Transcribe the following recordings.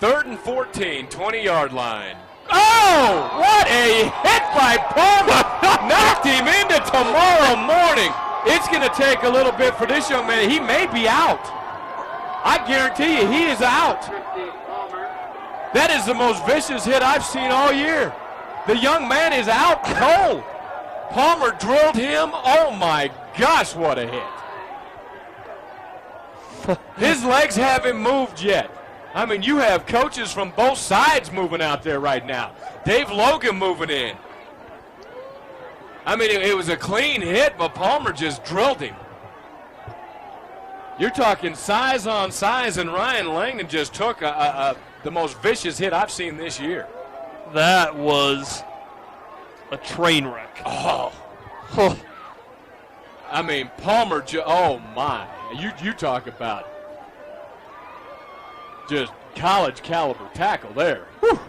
3rd and 14, 20-yard line. Oh, what a hit by Pomona. Knocked him into tomorrow morning. It's going to take a little bit for this young man. He may be out. I guarantee you he is out. That is the most vicious hit I've seen all year. The young man is out cold. Palmer drilled him. Oh, my gosh, what a hit. His legs haven't moved yet. I mean, you have coaches from both sides moving out there right now. Dave Logan moving in. I mean, it was a clean hit, but Palmer just drilled him. You're talking size on size, and Ryan Langdon just took the most vicious hit I've seen this year. That was a train wreck. Oh. I mean, Palmer, oh my. You talk about just college caliber tackle there. Whew.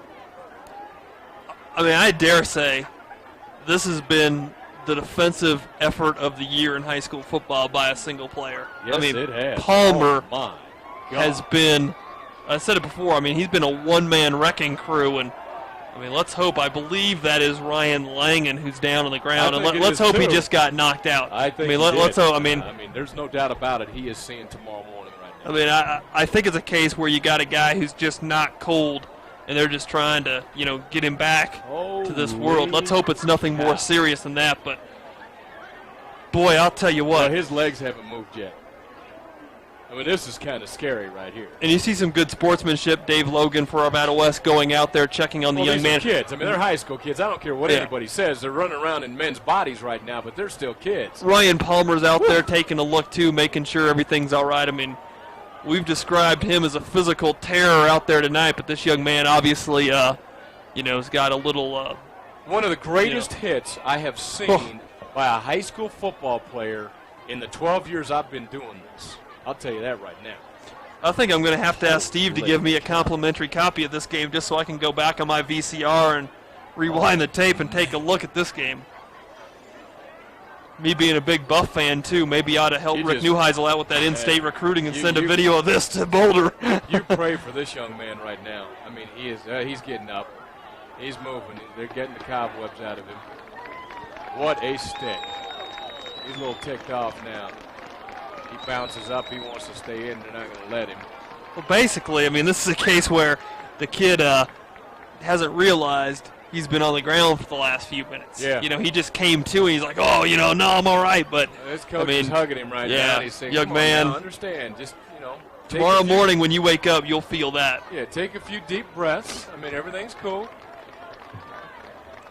I mean, I dare say this has been the defensive effort of the year in high school football by a single player. Yes, I mean, it has. Palmer has been, I said it before, I mean, he's been a one-man wrecking crew, and I mean, let's hope, I believe that is Ryan Langen who's down on the ground, and let's hope he just got knocked out. Let's hope. I mean, there's no doubt about it. He is seeing tomorrow morning right now. I mean, I think it's a case where you got a guy who's just not cold, and they're just trying to, get him back to this world. Let's hope it's nothing more serious than that. But, boy, I'll tell you what. Well, his legs haven't moved yet. I mean, this is kind of scary right here. And you see some good sportsmanship. Dave Logan for our Battle West going out there, checking on the young man. These are kids. I mean, they're high school kids. I don't care what anybody says. They're running around in men's bodies right now, but they're still kids. Ryan Palmer's out there taking a look, too, making sure everything's all right. I mean, we've described him as a physical terror out there tonight, but this young man obviously, has got a little. One of the greatest hits I have seen by a high school football player in the 12 years I've been doing this. I'll tell you that right now. I think I'm going to have to ask Steve to give me a complimentary copy of this game just so I can go back on my VCR and rewind the tape and take a look at this game. Me being a big Buff fan, too, maybe I ought to help Rick Neuheisel out with that in-state recruiting and send a video of this to Boulder. You pray for this young man right now. I mean, he's getting up. He's moving. They're getting the cobwebs out of him. What a stick. He's a little ticked off now. He bounces up. He wants to stay in. They're not going to let him. Well, basically, I mean, this is a case where the kid hasn't realized he's been on the ground for the last few minutes. Yeah. He just came to and he's like, no, I'm all right. But this coach is hugging him right now. He's saying, young man, now, understand. Just, tomorrow morning when you wake up, you'll feel that. Yeah, take a few deep breaths. I mean, everything's cool.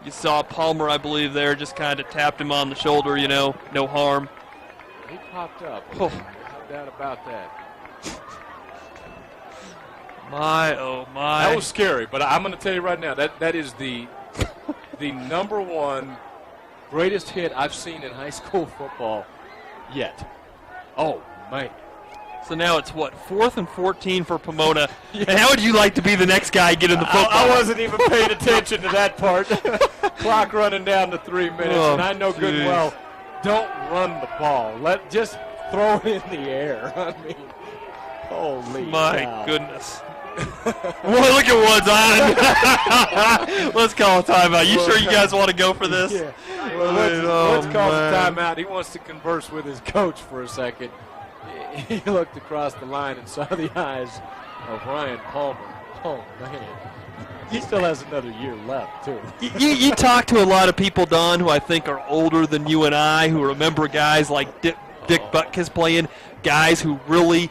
You saw Palmer, I believe, there, just kind of tapped him on the shoulder, no harm. He popped up. No doubt about that. My, oh my. That was scary, but I'm going to tell you right now, that is the number one greatest hit I've seen in high school football yet. Oh, man. So now it's, 4th and 14 for Pomona. Yeah. And how would you like to be the next guy getting the football? I wasn't even paying attention to that part. Clock running down to 3 minutes, and I know good and well, don't run the ball. Just throw it in the air. I mean, holy my goodness. Boy, look at one's on. Let's call a timeout. You sure you guys want to go for this? Yeah. Well, let's call the timeout. He wants to converse with his coach for a second. He looked across the line and saw the eyes of Ryan Palmer. Oh, man. He still has another year left, too. You talk to a lot of people, Don, who I think are older than you and I, who remember guys like Dick Butkus playing, guys who really,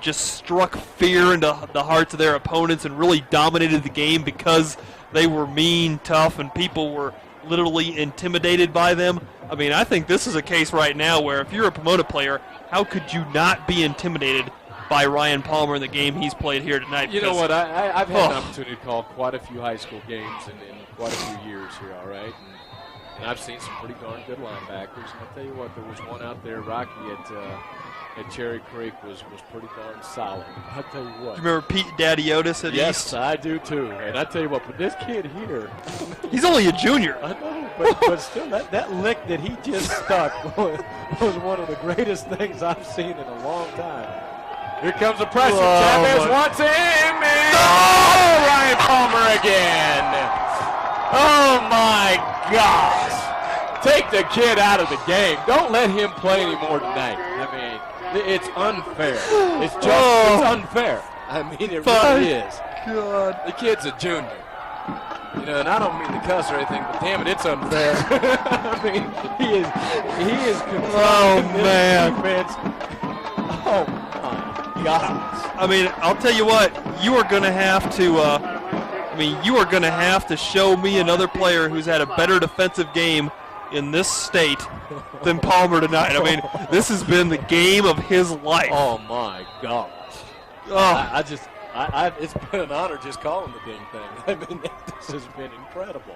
just struck fear into the hearts of their opponents and really dominated the game because they were mean, tough, and people were literally intimidated by them. I think this is a case right now where if you're a Pomona player, how could you not be intimidated by Ryan Palmer in the game he's played here tonight? You know what? I've had an opportunity to call quite a few high school games in quite a few years here, all right? And I've seen some pretty darn good linebackers. And I'll tell you what, there was one out there, Rocky, at Cherry Creek was pretty darn solid. I'll tell you what. Do you remember Pete Dadiotis at East? Yes, I do too. And I tell you what, but this kid here. He's only a junior. I know, but still, that lick that he just stuck was one of the greatest things I've seen in a long time. Here comes the pressure. Chavez wants him. And again. Oh, my gosh. Take the kid out of the game. Don't let him play anymore tonight. I mean, it's unfair. It's it's unfair. I mean, it really is. God. The kid's a junior. You know, and I don't mean to cuss or anything, but damn it, it's unfair. I mean, he is Oh, man. Defense. Oh, my gosh. I mean, I'll tell you what, you are going to have to you are going to have to show me another player who's had a better defensive game in this state than Palmer tonight. I mean, this has been the game of his life. Oh, my gosh. Oh. It's been an honor just calling the dang thing. I mean, this has been incredible.